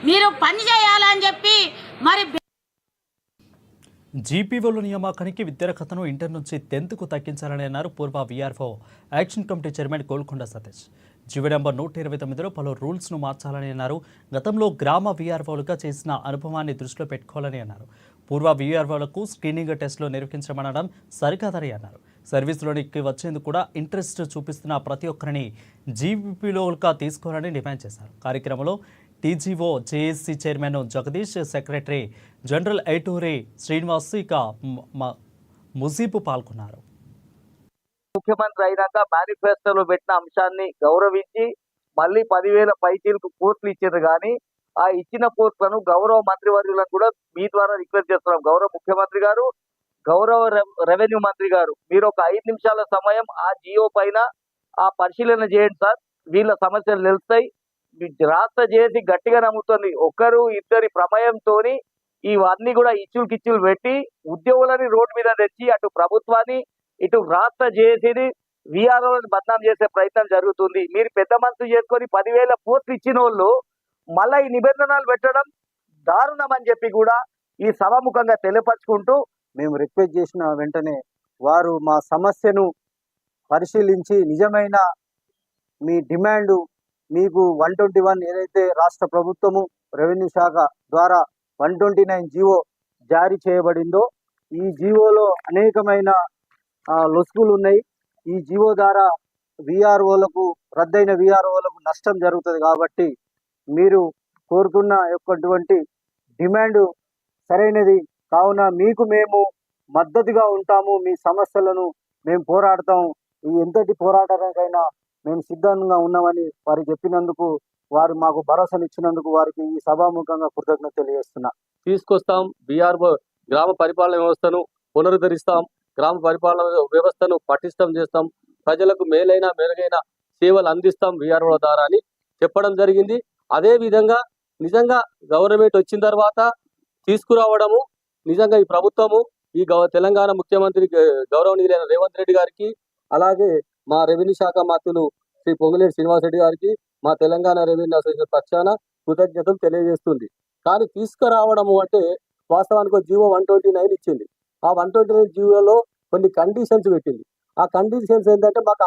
మీరు పని చేయాలని చెప్పి మరి జీపీఓల నియామకానికి విద్యార్హతను ఇంటర్ నుంచి 10th తగ్గించాలని అన్నారు పూర్వ VRO action committee chairman Golconda Satish. GO number 129లో పలు రూల్స్ను మార్చాలని అన్నారు. గతంలో గ్రామ వీఆర్ఓలుగా చేసిన అనుభవాన్ని దృష్టిలో పెట్టుకోవాలని అన్నారు. పూర్వ వీఆర్ఓలకు స్క్రీనింగ్ టెస్టులు నిర్వహించమనడం సరికాదని అన్నారు. సర్వీసులోనికి వచ్చేందుకు కూడా ఇంట్రెస్ట్ చూపిస్తున్న ప్రతి ఒక్కరిని జీపీఓలుగా తీసుకోవాలని డిమాండ్ చేశారు. కార్యక్రమంలో TGO JAC chairman Jagadish, secretary general Aituri Srinivas, ఇక ముజీబు పాల్గొన్నారు. ముఖ్యమంత్రి అయినాక మేనిఫెస్టోలో పెట్టిన అంశాన్ని గౌరవించి మళ్ళీ 10,000 పైచీలకు పోస్టులు ఇచ్చారు. కానీ ఆ ఇచ్చిన పోస్టులను గౌరవ మంత్రివర్యులను కూడా మీ ద్వారా రిక్వెస్ట్ చేస్తున్నాం. గౌరవ ముఖ్యమంత్రి గారు, గౌరవ రెవెన్యూ మంత్రి గారు, మీరు ఒక 5 నిమిషాల సమయం ఆ జియో పైన ఆ పరిశీలన చేయండి సార్. వీళ్ళ సమస్యలు తెలుస్తాయి. రాష్ట్ర చేసి గట్టిగా నమ్ముతుంది. ఒకరు ఇద్దరి ప్రమేయంతో ఇవన్నీ కూడా ఇచ్చులు పెట్టి ఉద్యోగులని రోడ్డు మీద తెచ్చి అటు ప్రభుత్వాన్ని ఇటు రాష్ట్ర చేసేది వీఆర్ఓలను బదనాం చేసే ప్రయత్నం జరుగుతుంది. మీరు పెద్ద మనసు చేసుకొని 10,000 పోస్టులు ఇచ్చిన వాళ్ళు మళ్ళీ ఈ నిబంధనలు పెట్టడం దారుణం అని చెప్పి కూడా ఈ సభాముఖంగా తెలియపరుచుకుంటూ మేము రిక్వెస్ట్ చేసిన వెంటనే వారు మా సమస్యను పరిశీలించి నిజమైన మీ డిమాండ్ మీకు 121 ఏదైతే రాష్ట్ర ప్రభుత్వము రెవెన్యూ శాఖ ద్వారా 129 జీవో జారీ చేయబడిందో ఈ జీవోలో అనేకమైన లొసుగులు ఉన్నాయి. ఈ జీవో ద్వారా వీఆర్ఓలకు రద్దయిన వీఆర్ఓలకు నష్టం జరుగుతుంది. కాబట్టి మీరు కోరుతున్న యొక్కటువంటి డిమాండ్ సరైనది కావున మీకు మేము మద్దతుగా ఉంటాము. మీ సమస్యలను మేము పోరాడతాం. ఈ ఎంతటి పోరాటానికైనా మేము సిద్ధంగా ఉన్నామని వారికి చెప్పినందుకు, వారు మాకు భరోసానిచ్చినందుకు వారికి ఈ సభాముఖంగా కృతజ్ఞత తెలియజేస్తున్నా. తీసుకొస్తాం. బీఆర్ఓ గ్రామ పరిపాలన వ్యవస్థను పునరుద్ధరిస్తాం. గ్రామ పరిపాలన వ్యవస్థను పటిష్టం చేస్తాం. ప్రజలకు మెరుగైన సేవలు అందిస్తాం బీఆర్ఓ ద్వారా అని చెప్పడం జరిగింది. అదే విధంగా నిజంగా గవర్నమెంట్ వచ్చిన తర్వాత తీసుకురావడము నిజంగా ఈ ప్రభుత్వము ఈ తెలంగాణ ముఖ్యమంత్రి గౌరవనీయులైన రేవంత్ రెడ్డి గారికి, అలాగే మా రెవెన్యూ శాఖ మంత్రులు శ్రీ పొంగులేటి శ్రీనివాసరెడ్డి గారికి మా తెలంగాణ రెవెన్యూ అసోసియేషన్ పక్షాన కృతజ్ఞతలు తెలియజేస్తుంది. కానీ తీసుకురావడము అంటే వాస్తవానికి జీవో 129 ఇచ్చింది. ఆ 129 జీవోలో కొన్ని కండిషన్స్ పెట్టింది. ఆ కండిషన్స్ ఏంటంటే మాకు